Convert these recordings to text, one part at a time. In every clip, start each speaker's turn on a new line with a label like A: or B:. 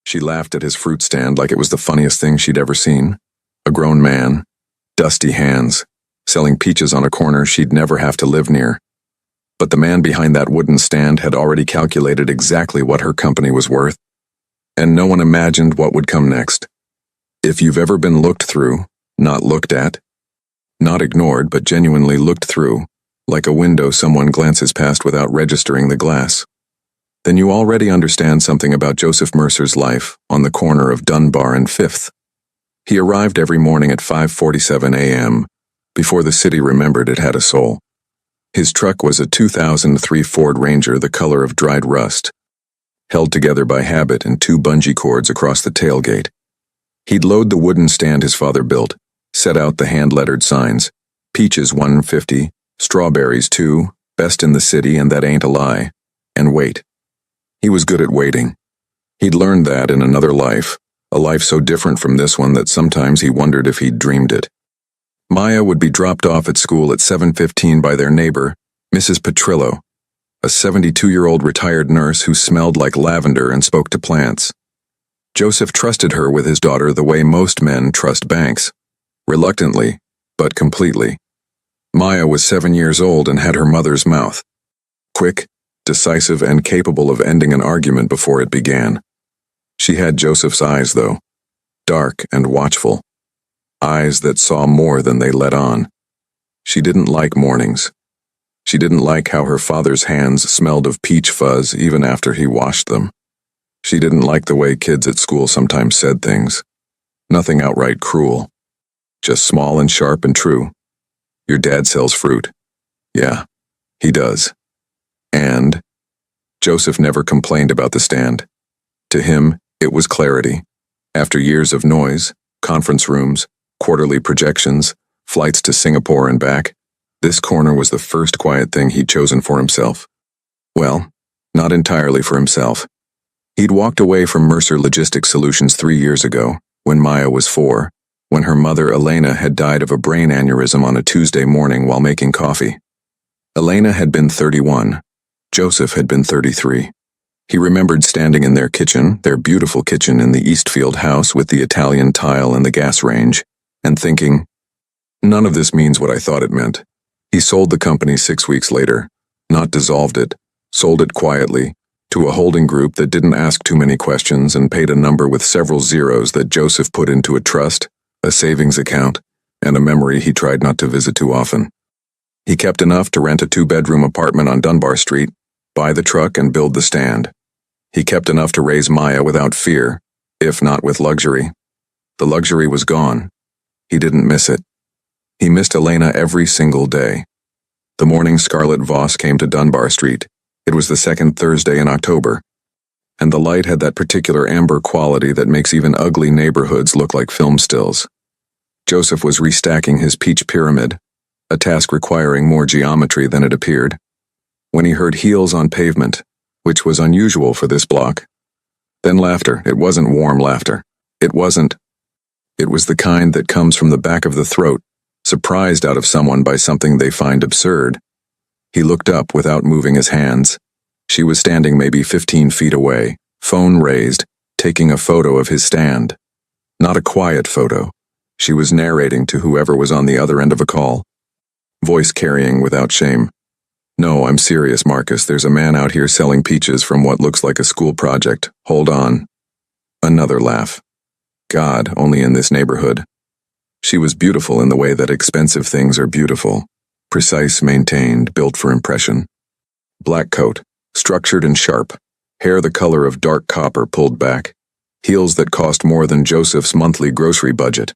A: She laughed at his fruit stand like it was the funniest thing she'd ever seen. A grown man, dusty hands, selling peaches on a corner she'd never have to live near. But the man behind that wooden stand had already calculated exactly what her company was worth, and no one imagined what would come next. If you've ever been looked through, not looked at, not ignored but genuinely looked through, like a window someone glances past without registering the glass, then you already understand something about Joseph Mercer's life on the corner of Dunbar and 5th. He arrived every morning at 5:47 a.m., before the city remembered it had a soul. His truck was a 2003 Ford Ranger the color of dried rust, held together by habit and 2 bungee cords across the tailgate. He'd load the wooden stand his father built, set out the hand-lettered signs, peaches $1.50, strawberries $2, best in the city and that ain't a lie, and wait. He was good at waiting. He'd learned that in another life, a life so different from this one that sometimes he wondered if he'd dreamed it. Maya would be dropped off at school at 7:15 by their neighbor, Mrs. Petrillo, a 72-year-old retired nurse who smelled like lavender and spoke to plants. Joseph trusted her with his daughter the way most men trust banks, reluctantly, but completely. Maya was 7 years old and had her mother's mouth. Quick, decisive, and capable of ending an argument before it began. She had Joseph's eyes, though, dark and watchful. Eyes that saw more than they let on. She didn't like mornings. She didn't like how her father's hands smelled of peach fuzz even after he washed them. She didn't like the way kids at school sometimes said things. Nothing outright cruel. Just small and sharp and true. Your dad sells fruit. Yeah, he does. And Joseph never complained about the stand. To him, it was clarity. After years of noise, conference rooms, quarterly projections, flights to Singapore and back, this corner was the first quiet thing he'd chosen for himself. Well, not entirely for himself. He'd walked away from Mercer Logistics Solutions 3 years ago, when Maya was 4, when her mother Elena had died of a brain aneurysm on a Tuesday morning while making coffee. Elena had been 31. Joseph had been 33. He remembered standing in their kitchen, their beautiful kitchen in the Eastfield house with the Italian tile and the gas range, and thinking, none of this means what I thought it meant. He sold the company 6 weeks later, not dissolved it, sold it quietly, to a holding group that didn't ask too many questions and paid a number with several zeros that Joseph put into a trust, a savings account, and a memory he tried not to visit too often. He kept enough to rent a 2-bedroom apartment on Dunbar Street, buy the truck and build the stand. He kept enough to raise Maya without fear, if not with luxury. The luxury was gone. He didn't miss it. He missed Elena every single day. The morning Scarlett Voss came to Dunbar Street. It was the second Thursday in October, and the light had that particular amber quality that makes even ugly neighborhoods look like film stills. Joseph was restacking his peach pyramid, a task requiring more geometry than it appeared, when he heard heels on pavement, which was unusual for this block. Then laughter. It wasn't warm laughter. It was the kind that comes from the back of the throat, surprised out of someone by something they find absurd. He looked up without moving his hands. She was standing maybe 15 feet away, phone raised, taking a photo of his stand. Not a quiet photo. She was narrating to whoever was on the other end of a call. Voice carrying without shame. No, I'm serious, Marcus. There's a man out here selling peaches from what looks like a school project. Hold on. Another laugh. God, only in this neighborhood. She was beautiful in the way that expensive things are beautiful. Precise, maintained, built for impression. Black coat, structured and sharp. Hair the color of dark copper pulled back. Heels that cost more than Joseph's monthly grocery budget.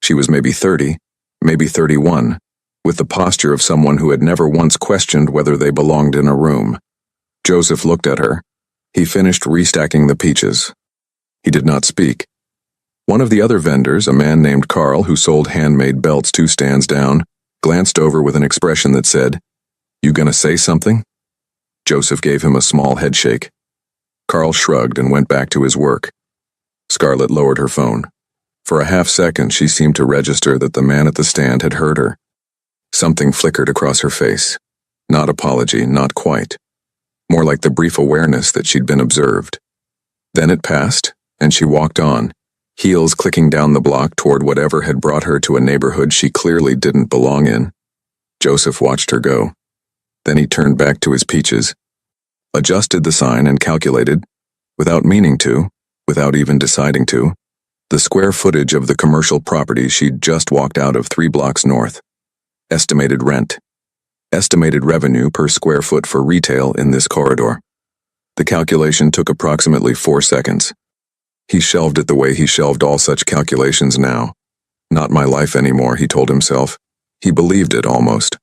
A: She was maybe 30, maybe 31. With the posture of someone who had never once questioned whether they belonged in a room. Joseph looked at her. He finished restacking the peaches. He did not speak. One of the other vendors, a man named Carl who sold handmade belts 2 stands down, glanced over with an expression that said, "You gonna say something?" Joseph gave him a small headshake. Carl shrugged and went back to his work. Scarlett lowered her phone. For a half-second she seemed to register that the man at the stand had heard her. Something flickered across her face. Not apology, not quite. More like the brief awareness that she'd been observed. Then it passed, and she walked on, heels clicking down the block toward whatever had brought her to a neighborhood she clearly didn't belong in. Joseph watched her go. Then he turned back to his peaches, adjusted the sign and calculated, without meaning to, without even deciding to, the square footage of the commercial property she'd just walked out of 3 blocks north. Estimated rent. Estimated revenue per square foot for retail in this corridor. The calculation took approximately 4 seconds. He shelved it the way he shelved all such calculations now. Not my life anymore, he told himself. He believed it almost.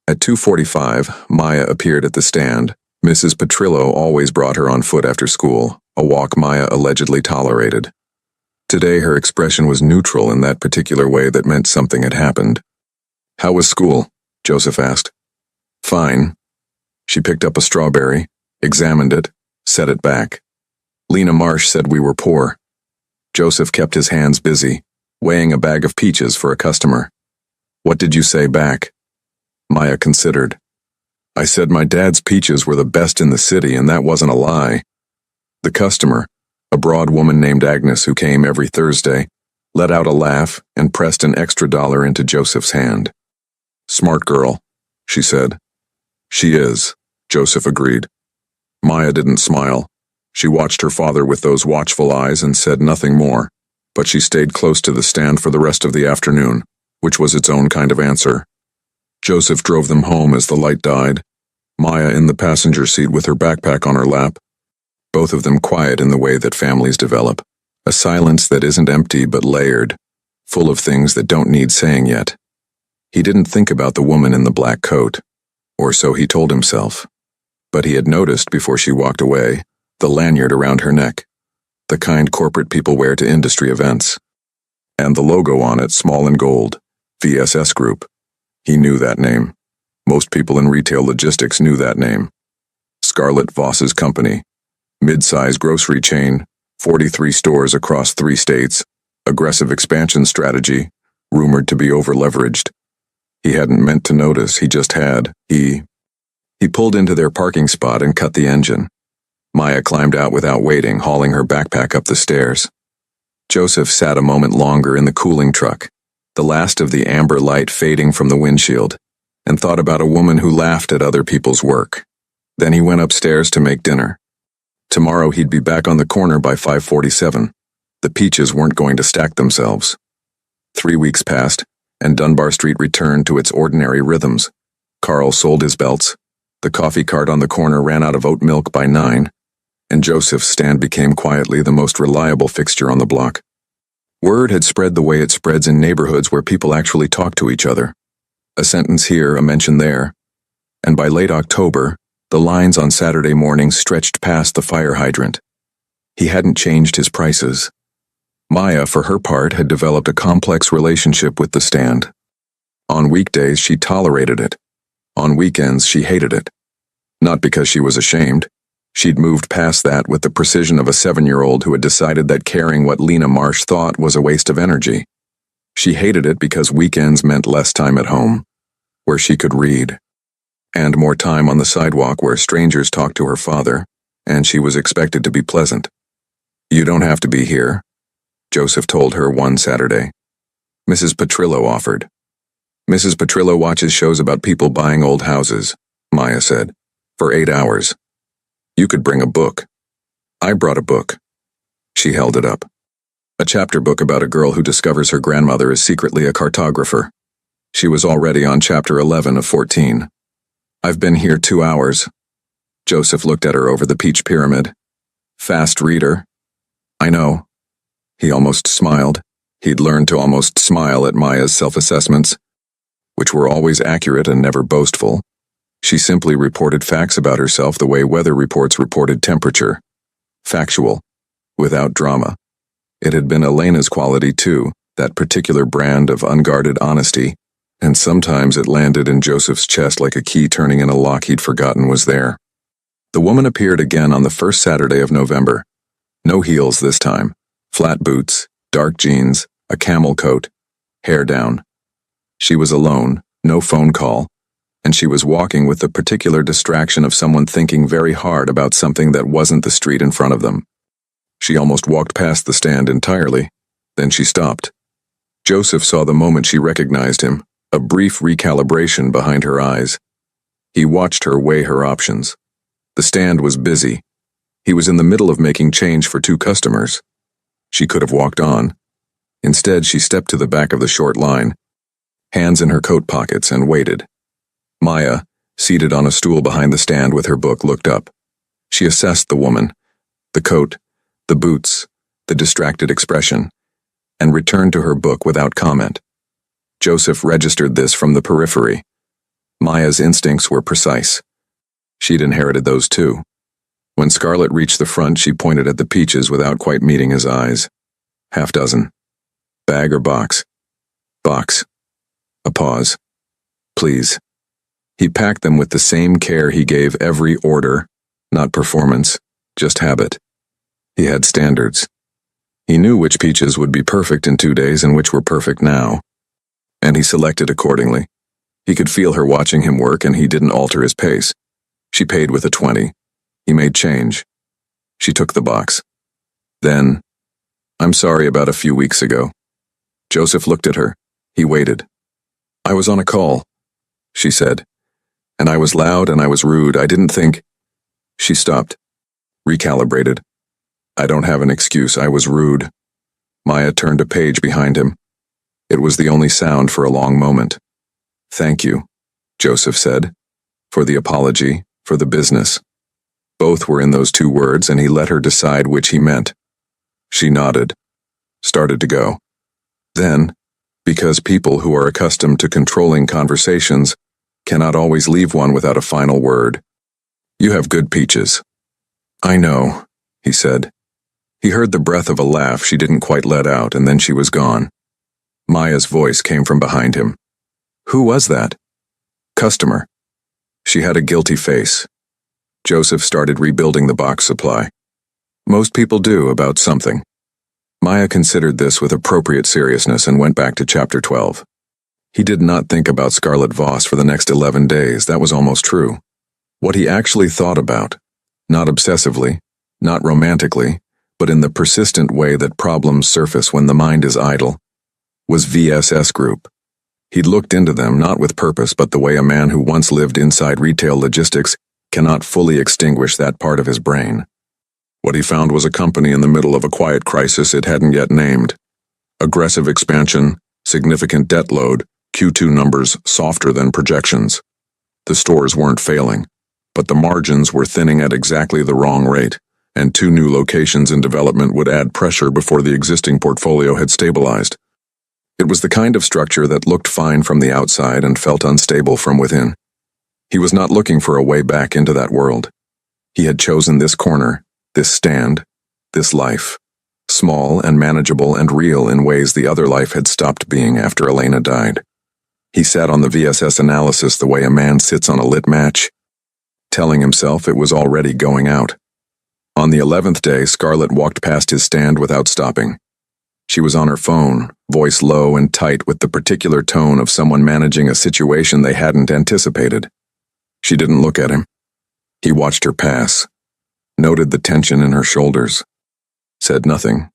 A: At 2:45, Maya appeared at the stand. Mrs. Petrillo always brought her on foot after school, a walk Maya allegedly tolerated. Today her expression was neutral in that particular way that meant something had happened. "How was school?" Joseph asked. "Fine." She picked up a strawberry, examined it, set it back. Lena Marsh said we were poor. Joseph kept his hands busy, weighing a bag of peaches for a customer. "What did you say back?" Maya considered. "I said my dad's peaches were the best in the city, and that wasn't a lie." The customer, a broad woman named Agnes who came every Thursday, let out a laugh and pressed an extra $1 into Joseph's hand. "Smart girl," she said. "She is," Joseph agreed. Maya didn't smile. She watched her father with those watchful eyes and said nothing more, but she stayed close to the stand for the rest of the afternoon, which was its own kind of answer. Joseph drove them home as the light died, Maya in the passenger seat with her backpack on her lap, both of them quiet in the way that families develop, a silence that isn't empty but layered, full of things that don't need saying yet. He didn't think about the woman in the black coat, or so he told himself, but he had noticed before she walked away the lanyard around her neck, the kind corporate people wear to industry events, and the logo on it small in gold, VSS Group. He knew that name. Most people in retail logistics knew that name. Scarlett Voss's company, mid-size grocery chain, 43 stores across 3 states, aggressive expansion strategy, rumored to be over-leveraged. He hadn't meant to notice, he just had. He pulled into their parking spot and cut the engine. Maya climbed out without waiting, hauling her backpack up the stairs. Joseph sat a moment longer in the cooling truck, the last of the amber light fading from the windshield, and thought about a woman who laughed at other people's work. Then he went upstairs to make dinner. Tomorrow he'd be back on the corner by 5:47. The peaches weren't going to stack themselves. 3 weeks passed, and Dunbar Street returned to its ordinary rhythms. Carl sold his belts. The coffee cart on the corner ran out of oat milk by 9, and Joseph's stand became quietly the most reliable fixture on the block. Word had spread the way it spreads in neighborhoods where people actually talk to each other. A sentence here, a mention there, and by late October, the lines on Saturday mornings stretched past the fire hydrant. He hadn't changed his prices. Maya, for her part, had developed a complex relationship with the stand. On weekdays, she tolerated it. On weekends, she hated it. Not because she was ashamed. She'd moved past that with the precision of a 7-year-old who had decided that caring what Lena Marsh thought was a waste of energy. She hated it because weekends meant less time at home, where she could read, and more time on the sidewalk where strangers talked to her father, and she was expected to be pleasant. "You don't have to be here," Joseph told her one Saturday. Mrs. Petrillo offered. "Mrs. Petrillo watches shows about people buying old houses," Maya said, "for 8 hours. You could bring a book." I brought a book. She held it up. A chapter book about a girl who discovers her grandmother is secretly a cartographer. She was already on chapter 11 of 14. "I've been here 2 hours." Joseph looked at her over the peach pyramid. "Fast reader." "I know." He almost smiled. He'd learned to almost smile at Maya's self-assessments, which were always accurate and never boastful. She simply reported facts about herself the way weather reports reported temperature. Factual, without drama. It had been Elena's quality too, that particular brand of unguarded honesty, and sometimes it landed in Joseph's chest like a key turning in a lock he'd forgotten was there. The woman appeared again on the first Saturday of November. No heels this time. Flat boots, dark jeans, a camel coat, hair down. She was alone, no phone call, and she was walking with the particular distraction of someone thinking very hard about something that wasn't the street in front of them. She almost walked past the stand entirely. Then she stopped. Joseph saw the moment she recognized him, a brief recalibration behind her eyes. He watched her weigh her options. The stand was busy. He was in the middle of making change for 2 customers. She could have walked on. Instead, she stepped to the back of the short line, hands in her coat pockets, and waited. Maya, seated on a stool behind the stand with her book, looked up. She assessed the woman, the coat, the boots, the distracted expression, and returned to her book without comment. Joseph registered this from the periphery. Maya's instincts were precise. She'd inherited those too. When Scarlett reached the front, she pointed at the peaches without quite meeting his eyes. 6. Bag or box? Box. A pause. Please. He packed them with the same care he gave every order, not performance, just habit. He had standards. He knew which peaches would be perfect in 2 days and which were perfect now. And he selected accordingly. He could feel her watching him work, and he didn't alter his pace. She paid with a 20. He made change. She took the box. Then, I'm sorry about a few weeks ago. Joseph looked at her. He waited. I was on a call, she said. And I was loud and I was rude. I didn't think. She stopped. Recalibrated. I don't have an excuse. I was rude. Maya turned a page behind him. It was the only sound for a long moment. Thank you, Joseph said. For the apology, for the business. Both were in those 2 words, and he let her decide which he meant. She nodded. Started to go. Then, because people who are accustomed to controlling conversations cannot always leave one without a final word. You have good peaches. I know, he said. He heard the breath of a laugh she didn't quite let out, and then she was gone. Maya's voice came from behind him. Who was that? Customer. She had a guilty face. Joseph started rebuilding the box supply. Most people do about something. Maya considered this with appropriate seriousness and went back to chapter 12. He did not think about Scarlett Voss for the next 11 days, that was almost true. What he actually thought about, not obsessively, not romantically, but in the persistent way that problems surface when the mind is idle, was VSS Group. He'd looked into them not with purpose, but the way a man who once lived inside retail logistics cannot fully extinguish that part of his brain. What he found was a company in the middle of a quiet crisis it hadn't yet named. Aggressive expansion, significant debt load, Q2 numbers softer than projections. The stores weren't failing, but the margins were thinning at exactly the wrong rate, and 2 new locations in development would add pressure before the existing portfolio had stabilized. It was the kind of structure that looked fine from the outside and felt unstable from within. He was not looking for a way back into that world. He had chosen this corner, this stand, this life, small and manageable and real in ways the other life had stopped being after Elena died. He sat on the VSS analysis the way a man sits on a lit match, telling himself it was already going out. On the 11th day, Scarlett walked past his stand without stopping. She was on her phone, voice low and tight with the particular tone of someone managing a situation they hadn't anticipated. She didn't look at him. He watched her pass, noted the tension in her shoulders, said nothing.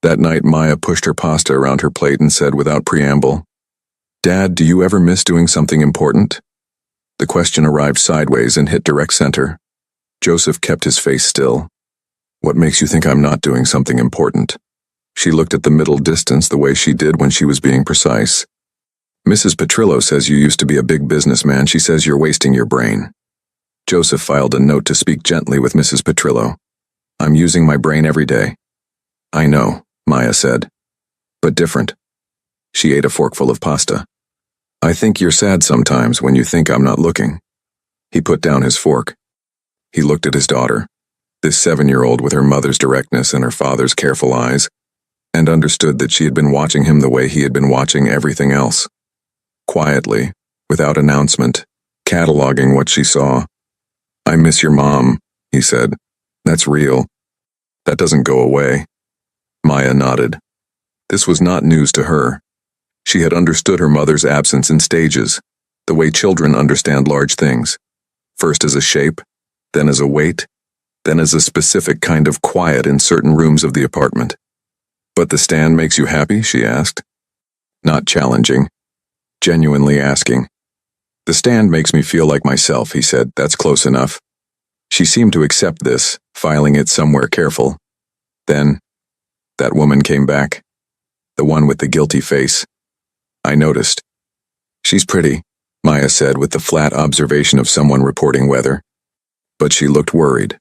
A: That night, Maya pushed her pasta around her plate and said without preamble, Dad, do you ever miss doing something important? The question arrived sideways and hit direct center. Joseph kept his face still. What makes you think I'm not doing something important? She looked at the middle distance the way she did when she was being precise. Mrs. Petrillo says you used to be a big businessman. She says you're wasting your brain. Joseph filed a note to speak gently with Mrs. Petrillo. I'm using my brain every day. I know, Maya said. But different. She ate a forkful of pasta. I think you're sad sometimes when you think I'm not looking. He put down his fork. He looked at his daughter, this 7-year-old with her mother's directness and her father's careful eyes, and understood that she had been watching him the way he had been watching everything else. Quietly, without announcement, cataloging what she saw. I miss your mom, he said. That's real. That doesn't go away. Maya nodded. This was not news to her. She had understood her mother's absence in stages, the way children understand large things. First as a shape, then as a weight, then as a specific kind of quiet in certain rooms of the apartment. "But the stand makes you happy?" she asked. Not challenging, genuinely asking. "The stand makes me feel like myself," he said. "That's close enough." She seemed to accept this, filing it somewhere careful. Then, that woman came back. The one with the guilty face. I noticed. "She's pretty," Maya said with the flat observation of someone reporting weather. But she looked worried.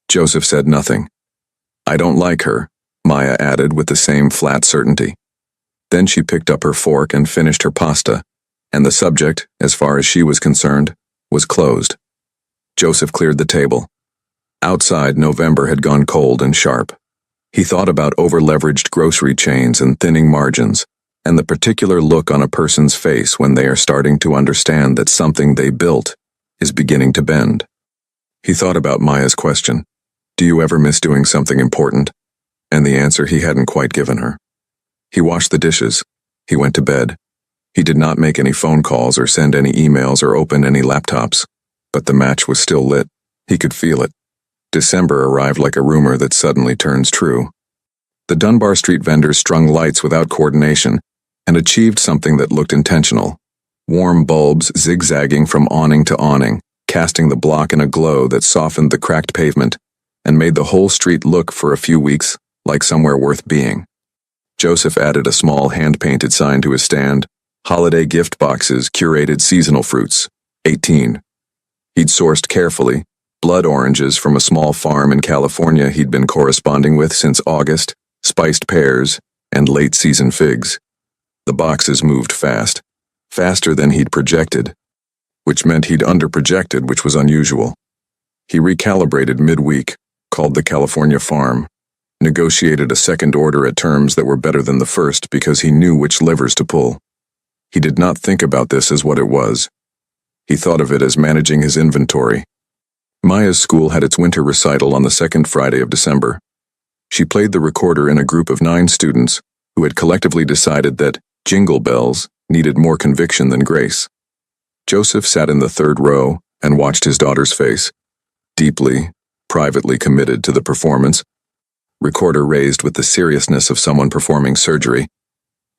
A: Joseph said nothing. "I don't like her," Maya added with the same flat certainty. Then she picked up her fork and finished her pasta, and the subject, as far as she was concerned, was closed. Joseph cleared the table. Outside, November had gone cold and sharp. He thought about over-leveraged grocery chains and thinning margins, and the particular look on a person's face when they are starting to understand that something they built is beginning to bend. He thought about Maya's question, "Do you ever miss doing something important?" And the answer he hadn't quite given her. He washed the dishes. He went to bed. He did not make any phone calls or send any emails or open any laptops, but the match was still lit. He could feel it. December arrived like a rumor that suddenly turns true. The Dunbar Street vendors strung lights without coordination and achieved something that looked intentional. Warm bulbs zigzagging from awning to awning, casting the block in a glow that softened the cracked pavement and made the whole street look for a few weeks like somewhere worth being. Joseph added a small hand-painted sign to his stand, "Holiday gift boxes, curated seasonal fruits, 18. He'd sourced carefully, blood oranges from a small farm in California he'd been corresponding with since August, spiced pears, and late-season figs. The boxes moved fast, faster than he'd projected, which meant he'd underprojected, which was unusual. He recalibrated midweek, called the California farm, negotiated a second order at terms that were better than the first because he knew which levers to pull. He did not think about this as what it was. He thought of it as managing his inventory. Maya's school had its winter recital on the second Friday of December. She played the recorder in a group of 9 students who had collectively decided that Jingle Bells needed more conviction than grace. Joseph sat in the 3rd row and watched his daughter's face, deeply, privately committed to the performance, recorder raised with the seriousness of someone performing surgery,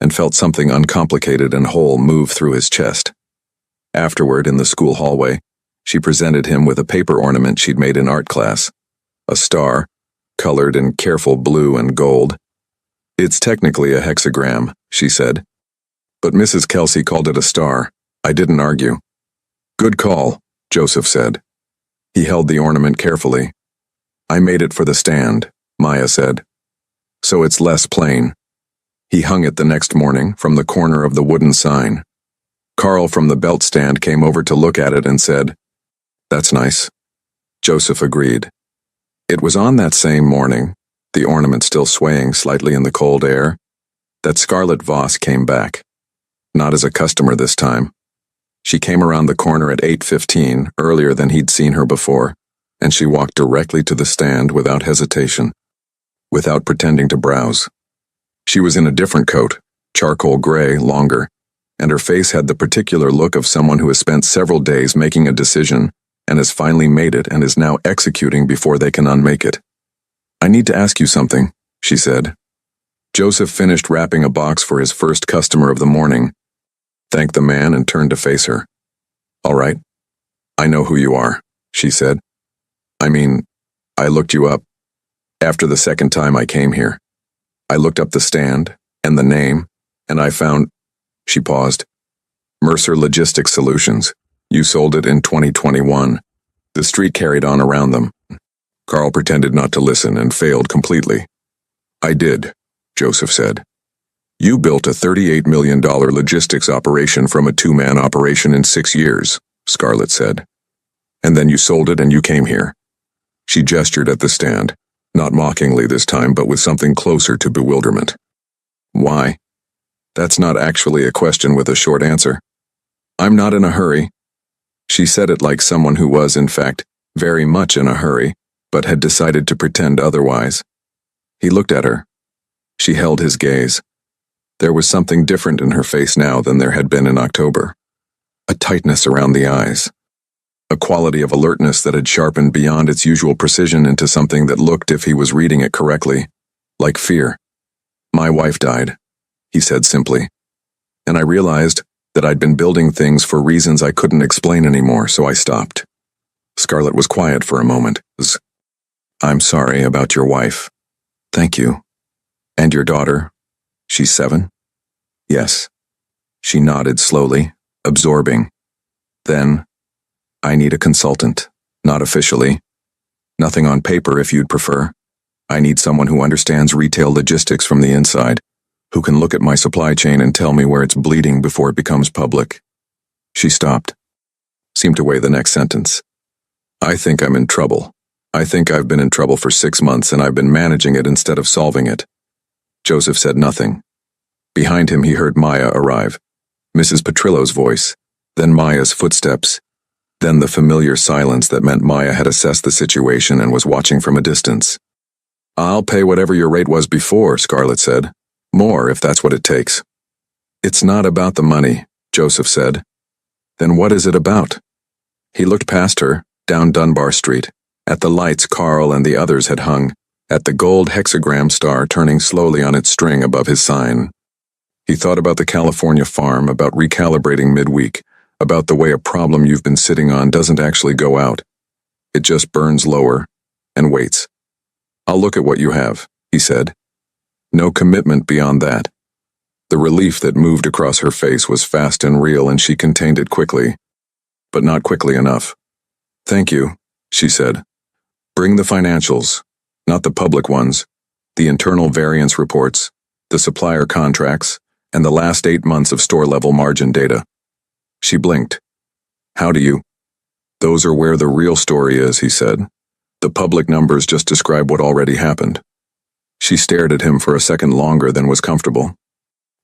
A: and felt something uncomplicated and whole move through his chest. Afterward, in the school hallway, she presented him with a paper ornament she'd made in art class, a star, colored in careful blue and gold. "It's technically a hexagram," she said, "but Mrs. Kelsey called it a star. I didn't argue." "Good call," Joseph said. He held the ornament carefully. "I made it for the stand," Maya said. "So it's less plain." He hung it the next morning from the corner of the wooden sign. Carl from the belt stand came over to look at it and said, "That's nice." Joseph agreed. It was on that same morning, the ornament still swaying slightly in the cold air, that Scarlett Voss came back. Not as a customer this time. She came around the corner at 8:15, earlier than he'd seen her before, and she walked directly to the stand without hesitation, without pretending to browse. She was in a different coat, charcoal gray, longer, and her face had the particular look of someone who has spent several days making a decision and has finally made it and is now executing before they can unmake it. "I need to ask you something," she said. Joseph finished wrapping a box for his first customer of the morning, thanked the man, and turned to face her. "All right. I know who you are," she said. I looked you up. After the second time I came here. I looked up the stand, and the name, and I found—" She paused. "Mercer Logistics Solutions. You sold it in 2021. The street carried on around them." Carl pretended not to listen and failed completely. "I did," Joseph said. "You built a $38 million logistics operation from a 2-man operation in 6 years, Scarlett said. And then you sold it and you came here." She gestured at the stand, not mockingly this time, but with something closer to bewilderment. "Why?" "That's not actually a question with a short answer. I'm not in a hurry." She said it like someone who was, in fact, very much in a hurry, but had decided to pretend otherwise. He looked at her. She held his gaze. There was something different in her face now than there had been in October. A tightness around the eyes. a quality of alertness that had sharpened beyond its usual precision into something that looked, if he was reading it correctly, like fear. "My wife died," he said simply. "And I realized that I'd been building things for reasons I couldn't explain anymore, so I stopped." Scarlett was quiet for a moment. "I'm sorry about your wife." "Thank you. And your daughter? She's 7? "Yes." She nodded slowly, absorbing. Then, "I need a consultant. Not officially. Nothing on paper if you'd prefer. I need someone who understands retail logistics from the inside, who can look at my supply chain and tell me where it's bleeding before it becomes public." She stopped, seemed to weigh the next sentence. "I think I'm in trouble. I think I've been in trouble for 6 months and I've been managing it instead of solving it." Joseph said nothing. Behind him he heard Maya arrive. Mrs. Petrillo's voice, then Maya's footsteps, then the familiar silence that meant Maya had assessed the situation and was watching from a distance. "I'll pay whatever your rate was before," Scarlett said. "More, if that's what it takes." "It's not about the money," Joseph said. "Then what is it about?" He looked past her, down Dunbar Street, at the lights Carl and the others had hung, at the gold hexagram star turning slowly on its string above his sign. He thought about the California farm, about recalibrating midweek, about the way a problem you've been sitting on doesn't actually go out. It just burns lower, and waits. "I'll look at what you have," he said. No commitment beyond that. The relief that moved across her face was fast and real, and she contained it quickly. But not quickly enough. "Thank you," she said. "Bring the financials, not the public ones, the internal variance reports, the supplier contracts, and the last 8 months of store-level margin data." She blinked. "How do you?" "Those are where the real story is," he said. "The public numbers just describe what already happened." She stared at him for a second longer than was comfortable.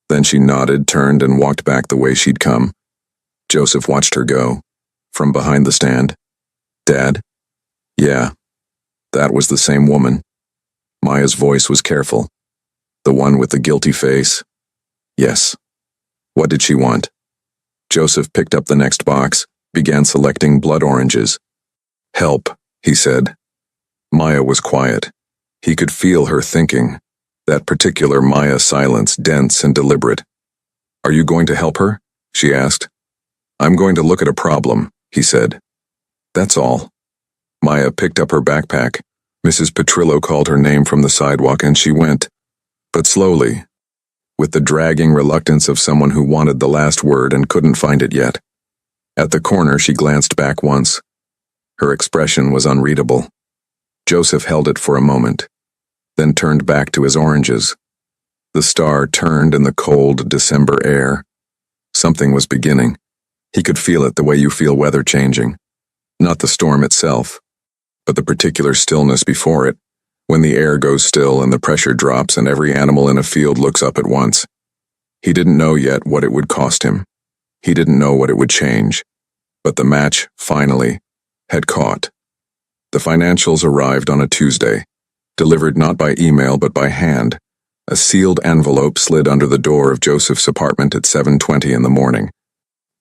A: Then she nodded, turned, and walked back the way she'd come. Joseph watched her go, from behind the stand. "Dad?" "Yeah." That was the same woman. Maya's voice was careful. The one with the guilty face. "Yes." What did she want? Joseph picked up the next box, began selecting blood oranges. "Help," he said. Maya was quiet. He could feel her thinking, that particular Maya silence, dense and deliberate. "Are you going to help her?" she asked. "I'm going to look at a problem," he said. "That's all." Maya picked up her backpack. Mrs. Petrillo called her name from the sidewalk and she went, but slowly, with the dragging reluctance of someone who wanted the last word and couldn't find it yet. At the corner she glanced back once. Her expression was unreadable. Joseph held it for a moment, then turned back to his oranges. The star turned in the cold December air. Something was beginning. He could feel it the way you feel weather changing. Not the storm itself, but the particular stillness before it, when the air goes still and the pressure drops and every animal in a field looks up at once. He didn't know yet what it would cost him. He didn't know what it would change. But the match, finally, had caught. The financials arrived on a Tuesday, delivered not by email but by hand. A sealed envelope slid under the door of Joseph's apartment at 7:20 in the morning,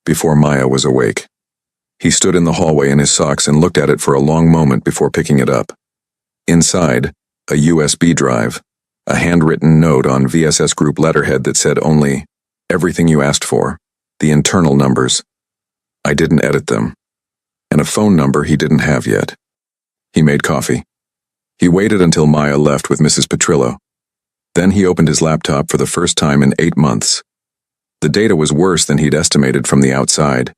A: before Maya was awake. He stood in the hallway in his socks and looked at it for a long moment before picking it up. Inside, a USB drive, a handwritten note on VSS Group letterhead that said only, "Everything you asked for," the internal numbers. I didn't edit them. And a phone number he didn't have yet. He made coffee. He waited until Maya left with Mrs. Petrillo. Then he opened his laptop for the first time in 8 months. The data was worse than he'd estimated from the outside.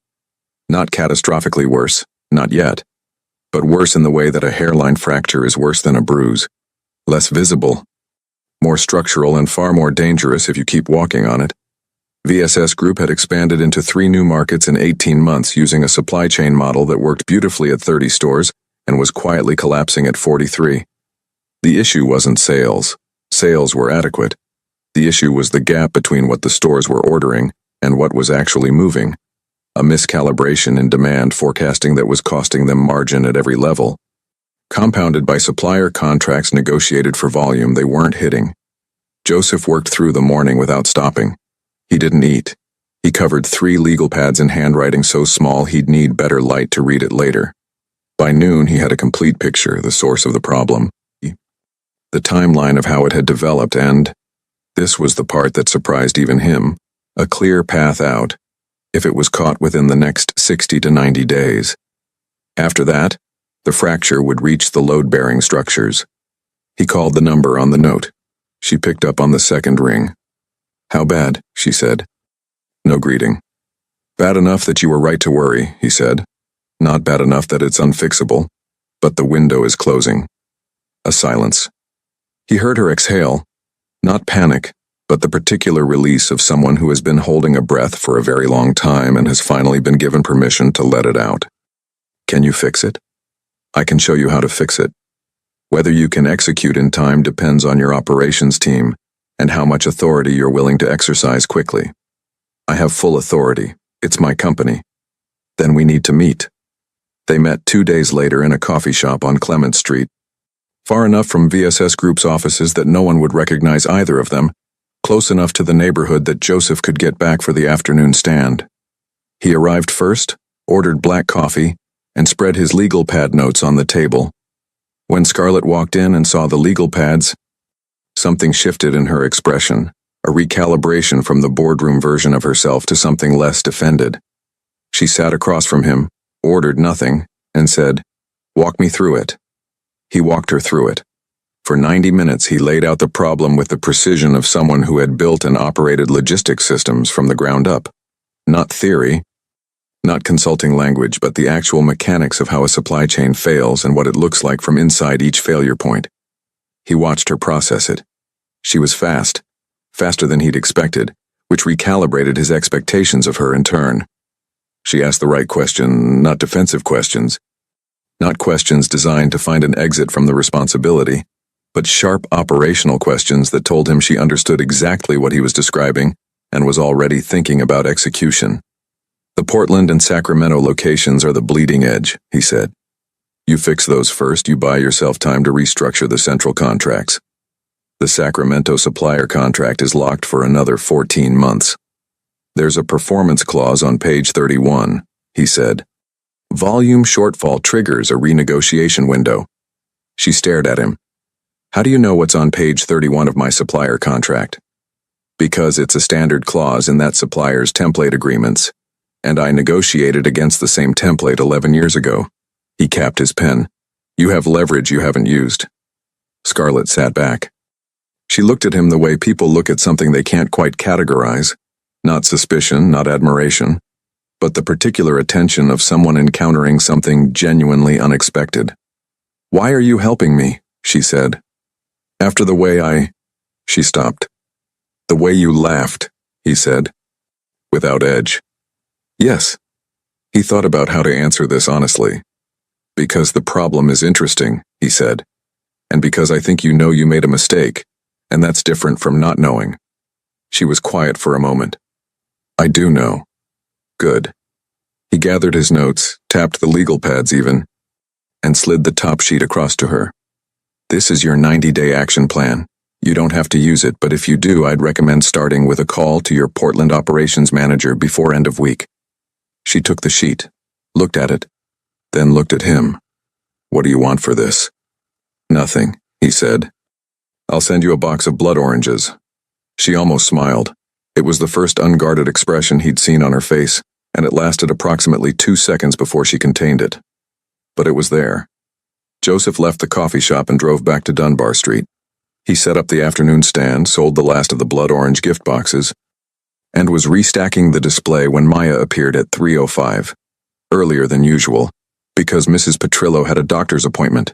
A: Not catastrophically worse, not yet, but worse in the way that a hairline fracture is worse than a bruise. Less visible, more structural, and far more dangerous if you keep walking on it. VSS Group had expanded into 3 new markets in 18 months using a supply chain model that worked beautifully at 30 stores and was quietly collapsing at 43. The issue wasn't sales. Sales were adequate. The issue was the gap between what the stores were ordering and what was actually moving. A miscalibration in demand forecasting that was costing them margin at every level. Compounded by supplier contracts negotiated for volume they weren't hitting. Joseph worked through the morning without stopping. He didn't eat. He covered 3 legal pads in handwriting so small he'd need better light to read it later. By noon, he had a complete picture, the source of the problem, the timeline of how it had developed, and, this was the part that surprised even him, a clear path out, if it was caught within the next 60 to 90 days. After that, the fracture would reach the load-bearing structures. He called the number on the note. She picked up on the second ring. "How bad?" she said. No greeting. "Bad enough that you were right to worry," he said. "Not bad enough that it's unfixable, but the window is closing." A silence. He heard her exhale, not panic, but the particular release of someone who has been holding a breath for a very long time and has finally been given permission to let it out. "Can you fix it?" "I can show you how to fix it. Whether you can execute in time depends on your operations team and how much authority you're willing to exercise quickly. I have full authority. It's my company. Then we need to meet." They met 2 days later in a coffee shop on Clement Street, far enough from VSS Group's offices that no one would recognize either of them, close enough to the neighborhood that Joseph could get back for the afternoon stand. He arrived first, ordered black coffee, and spread his legal pad notes on the table. When Scarlett walked in and saw the legal pads, something shifted in her expression, a recalibration from the boardroom version of herself to something less defended. She sat across from him, ordered nothing, and said, "Walk me through it." He walked her through it. For 90 minutes he laid out the problem with the precision of someone who had built and operated logistics systems from the ground up. Not theory, not consulting language, but the actual mechanics of how a supply chain fails and what it looks like from inside each failure point. He watched her process it. She was fast, faster than he'd expected, which recalibrated his expectations of her in turn. She asked the right question, not defensive questions, not questions designed to find an exit from the responsibility, but sharp operational questions that told him she understood exactly what he was describing and was already thinking about execution. "The Portland and Sacramento locations are the bleeding edge," he said. "You fix those first, you buy yourself time to restructure the central contracts. The Sacramento supplier contract is locked for another 14 months. There's a performance clause on page 31, he said. Volume shortfall triggers a renegotiation window. She stared at him. "How do you know what's on page 31 of my supplier contract?" "Because it's a standard clause in that supplier's template agreements, and I negotiated against the same template 11 years ago. He capped his pen. "You have leverage you haven't used." Scarlett sat back. She looked at him the way people look at something they can't quite categorize. Not suspicion, not admiration, but the particular attention of someone encountering something genuinely unexpected. "Why are you helping me?" she said. "After the way She stopped. "The way you laughed," he said, without edge. "Yes." He thought about how to answer this honestly. "Because the problem is interesting," he said, "and because I think you know you made a mistake, and that's different from not knowing." She was quiet for a moment. "I do know." "Good." He gathered his notes, tapped the legal pads even, and slid the top sheet across to her. "This is your 90-day action plan. You don't have to use it, but if you do, I'd recommend starting with a call to your Portland operations manager before end of week." She took the sheet, looked at it, then looked at him. "What do you want for this?" "Nothing," he said. "I'll send you a box of blood oranges." She almost smiled. It was the first unguarded expression he'd seen on her face, and it lasted approximately 2 seconds before she contained it. But it was there. Joseph left the coffee shop and drove back to Dunbar Street. He set up the afternoon stand, sold the last of the blood orange gift boxes, and was restacking the display when Maya appeared at 3:05, earlier than usual, because Mrs. Petrillo had a doctor's appointment.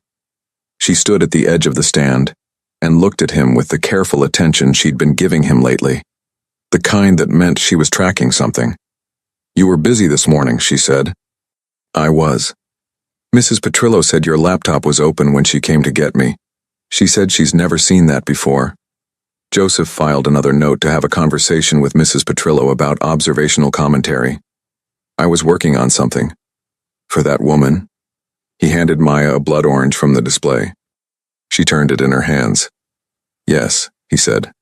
A: She stood at the edge of the stand and looked at him with the careful attention she'd been giving him lately, the kind that meant she was tracking something. "You were busy this morning," she said. "I was. Mrs. Petrillo said your laptop was open when she came to get me. She said she's never seen that before." Joseph filed another note to have a conversation with Mrs. Petrillo about observational commentary. "I was working on something. For that woman." He handed Maya a blood orange from the display. She turned it in her hands. "Yes," he said.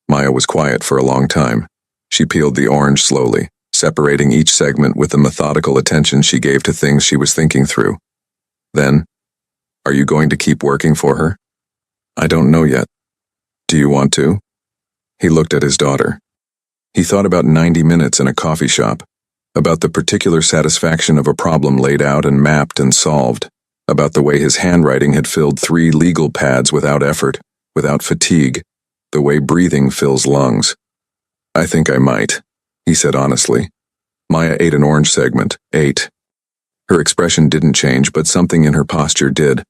A: Maya was quiet for a long time. She peeled the orange slowly, separating each segment with the methodical attention she gave to things she was thinking through. Then, "Are you going to keep working for her?" "I don't know yet. Do you want to?" He looked at his daughter. He thought about 90 minutes in a coffee shop, about the particular satisfaction of a problem laid out and mapped and solved, about the way his handwriting had filled 3 legal pads without effort, without fatigue, the way breathing fills lungs. "I think I might," he said honestly. Maya ate an orange segment, ate. Her expression didn't change, but something in her posture did.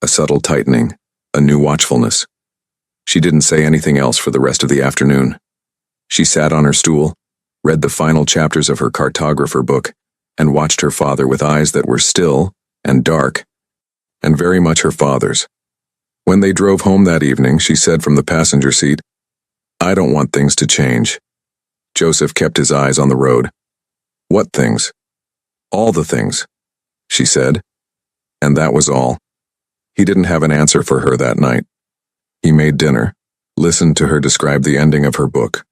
A: A subtle tightening, a new watchfulness. She didn't say anything else for the rest of the afternoon. She sat on her stool, read the final chapters of her cartographer book, and watched her father with eyes that were still and dark, and very much her father's. When they drove home that evening, she said from the passenger seat, "I don't want things to change." Joseph kept his eyes on the road. "What things?" "All the things," she said. And that was all. He didn't have an answer for her that night. He made dinner, listened to her describe the ending of her book.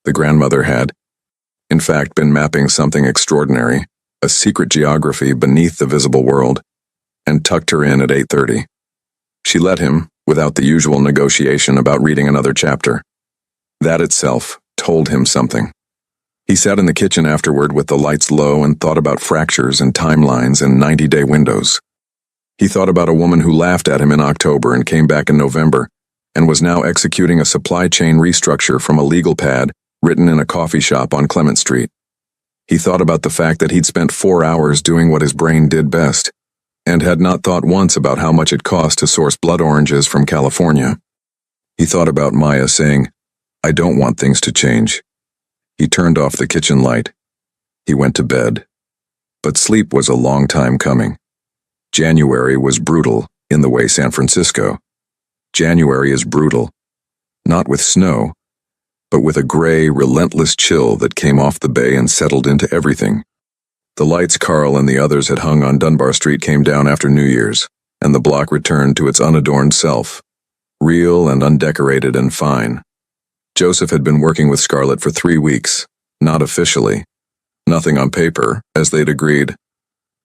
A: The grandmother had, in fact, been mapping something extraordinary, a secret geography beneath the visible world, and tucked her in at 8:30. She let him, without the usual negotiation about reading another chapter. That itself told him something. He sat in the kitchen afterward with the lights low and thought about fractures and timelines and 90-day windows. He thought about a woman who laughed at him in October and came back in November, and was now executing a supply chain restructure from a legal pad written in a coffee shop on Clement Street. He thought about the fact that he'd spent 4 hours doing what his brain did best, and had not thought once about how much it cost to source blood oranges from California. He thought about Maya saying, "I don't want things to change." He turned off the kitchen light. He went to bed. But sleep was a long time coming. January was brutal in the way San Francisco. January is brutal, not with snow, but with a gray, relentless chill that came off the bay and settled into everything. The lights Carl and the others had hung on Dunbar Street came down after New Year's, and the block returned to its unadorned self, real and undecorated and fine. Joseph had been working with Scarlett for 3 weeks, not officially, nothing on paper, as they'd agreed.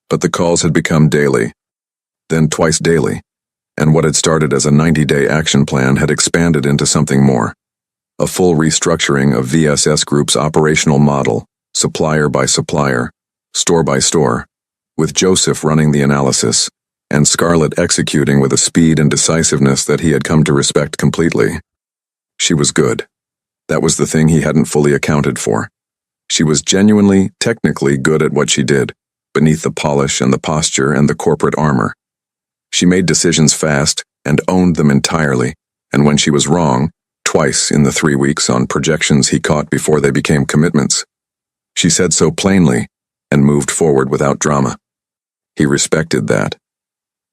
A: But the calls had become daily, then twice daily, and what had started as a 90-day action plan had expanded into something more. A full restructuring of VSS Group's operational model, supplier by supplier, store by store, with Joseph running the analysis, and Scarlett executing with a speed and decisiveness that he had come to respect completely. She was good. That was the thing he hadn't fully accounted for. She was genuinely, technically good at what she did, beneath the polish and the posture and the corporate armor. She made decisions fast and owned them entirely, and when she was wrong, twice in the 3 weeks on projections he caught before they became commitments, she said so plainly and moved forward without drama. He respected that.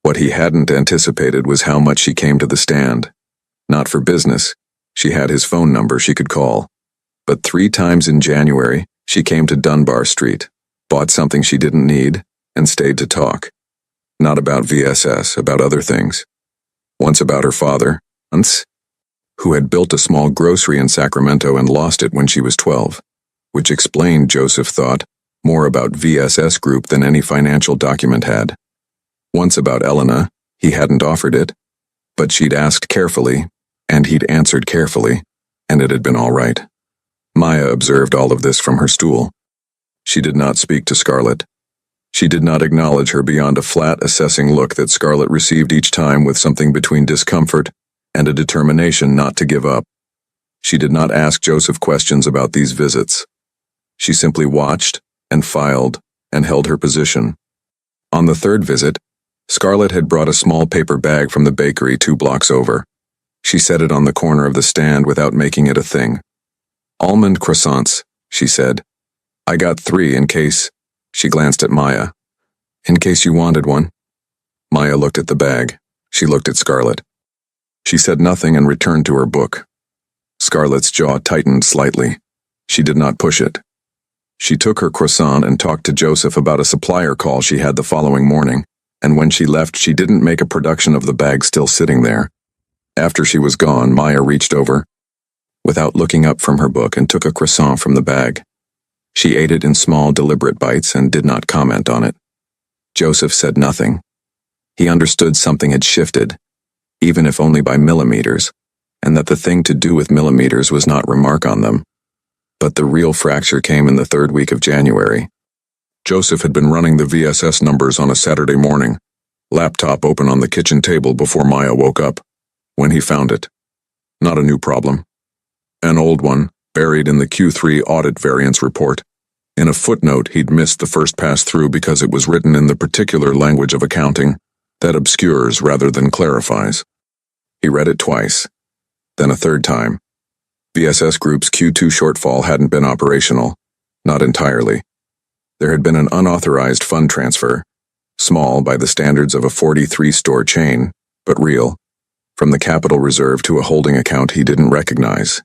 A: What he hadn't anticipated was how much she came to the stand. Not for business. She had his phone number she could call. But 3 times in January, she came to Dunbar Street, bought something she didn't need, and stayed to talk. Not about VSS, about other things. Once about her father, who had built a small grocery in Sacramento and lost it when she was 12, which explained, Joseph thought, more about VSS Group than any financial document had. Once about Elena, he hadn't offered it, but she'd asked carefully, and he'd answered carefully, and it had been all right. Maya observed all of this from her stool. She did not speak to Scarlett. She did not acknowledge her beyond a flat, assessing look that Scarlett received each time with something between discomfort and a determination not to give up. She did not ask Joseph questions about these visits. She simply watched and filed and held her position. On the 3rd visit, Scarlett had brought a small paper bag from the bakery 2 blocks over. She set it on the corner of the stand without making it a thing. "Almond croissants," she said. "I got 3 in case," she glanced at Maya, "in case you wanted one." Maya looked at the bag. She looked at Scarlett. She said nothing and returned to her book. Scarlett's jaw tightened slightly. She did not push it. She took her croissant and talked to Joseph about a supplier call she had the following morning, and when she left, she didn't make a production of the bag still sitting there. After she was gone, Maya reached over. without looking up from her book, and took a croissant from the bag. She ate it in small, deliberate bites and did not comment on it. Joseph said nothing. He understood something had shifted, even if only by millimeters, and that the thing to do with millimeters was not remark on them. But the real fracture came in the third week of January. Joseph had been running the VSS numbers on a Saturday morning, laptop open on the kitchen table before Maya woke up, when he found it. Not a new problem. An old one, buried in the Q3 audit variance report. In a footnote, he'd missed the first pass-through because it was written in the particular language of accounting that obscures rather than clarifies. He read it twice, then a third time. VSS Group's Q2 shortfall hadn't been operational, not entirely. There had been an unauthorized fund transfer, small by the standards of a 43-store chain, but real, from the capital reserve to a holding account he didn't recognize.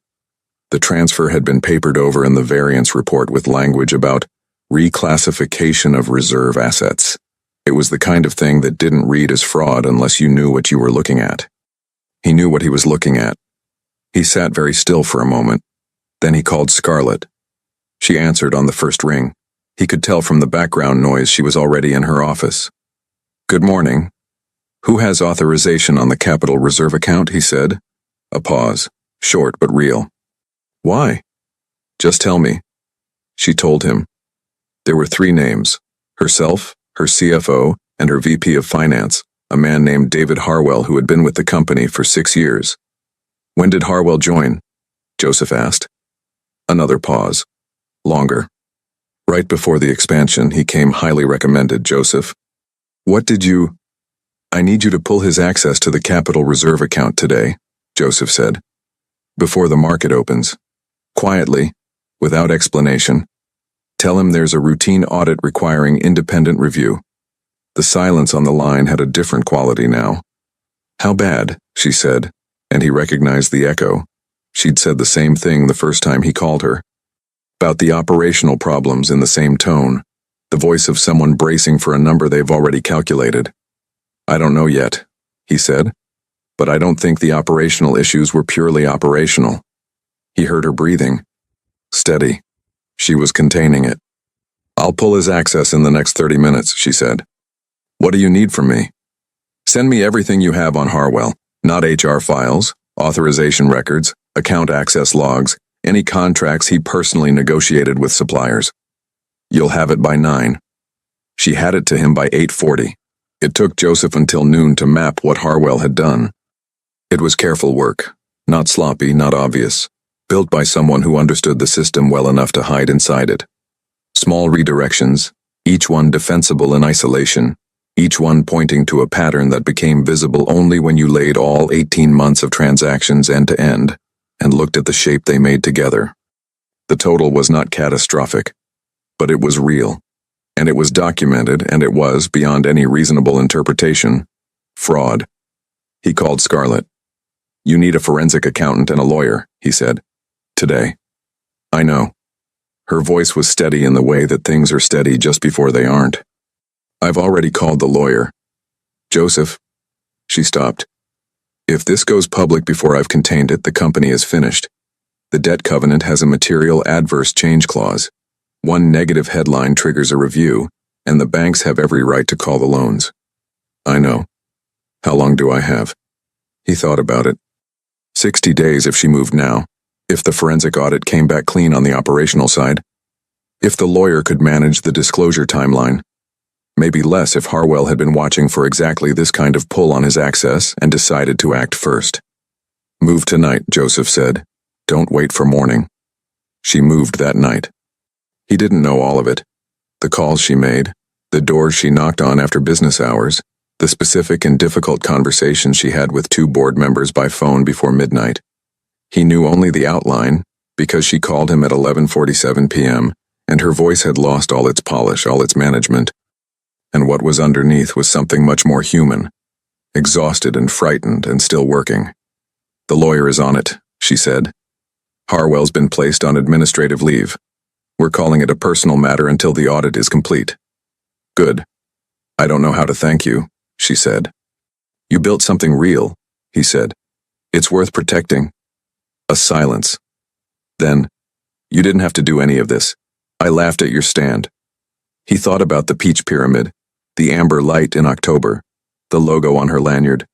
A: The transfer had been papered over in the variance report with language about reclassification of reserve assets. It was the kind of thing that didn't read as fraud unless you knew what you were looking at. He knew what he was looking at. He sat very still for a moment. Then he called Scarlett. She answered on the first ring. He could tell from the background noise she was already in her office. "Good morning. Who has authorization on the Capital Reserve account?" he said. A pause, short but real. "Why?" "Just tell me." She told him. There were 3 names: herself, her CFO, and her VP of Finance, a man named David Harwell who had been with the company for 6 years. "When did Harwell join?" Joseph asked. Another pause. Longer. "Right before the expansion, he came highly recommended, Joseph." "What did you—" "I need you to pull his access to the Capital Reserve account today," Joseph said. "Before the market opens. Quietly, without explanation. Tell him there's a routine audit requiring independent review." The silence on the line had a different quality now. "How bad?" she said, and he recognized the echo. She'd said the same thing the first time he called her. About the operational problems in the same tone, the voice of someone bracing for a number they've already calculated. "I don't know yet," he said, "but I don't think the operational issues were purely operational." He heard her breathing. Steady. She was containing it. "I'll pull his access in the next 30 minutes, she said. "What do you need from me?" "Send me everything you have on Harwell, not HR files, authorization records, account access logs, any contracts he personally negotiated with suppliers. You'll have it by 9. She had it to him by 8:40. It took Joseph until noon to map what Harwell had done. It was careful work, not sloppy, not obvious, built by someone who understood the system well enough to hide inside it. Small redirections, each one defensible in isolation, each one pointing to a pattern that became visible only when you laid all 18 months of transactions end to end and looked at the shape they made together. The total was not catastrophic, but it was real, and it was documented, and it was, beyond any reasonable interpretation, fraud. He called Scarlett. "You need a forensic accountant and a lawyer," he said. "Today." "I know." Her voice was steady in the way that things are steady just before they aren't. "I've already called the lawyer." "Joseph." She stopped. "If this goes public before I've contained it, the company is finished. The debt covenant has a material adverse change clause. One negative headline triggers a review, and the banks have every right to call the loans." "I know. How long do I have?" He thought about it. 60 days if she moved now. If the forensic audit came back clean on the operational side. If the lawyer could manage the disclosure timeline. Maybe less if Harwell had been watching for exactly this kind of pull on his access and decided to act first. "Move tonight," Joseph said. "Don't wait for morning." She moved that night. He didn't know all of it. The calls she made, the doors she knocked on after business hours, the specific and difficult conversations she had with 2 board members by phone before midnight. He knew only the outline, because she called him at 11:47 p.m., and her voice had lost all its polish, all its management. And what was underneath was something much more human, exhausted and frightened and still working. "The lawyer is on it," she said. "Harwell's been placed on administrative leave. We're calling it a personal matter until the audit is complete." "Good. I don't know how to thank you," she said. "You built something real," he said. "It's worth protecting." A silence, Then, "You didn't have to do any of this. I laughed at your stand." He thought about the peach pyramid, the amber light in October, the logo on her lanyard,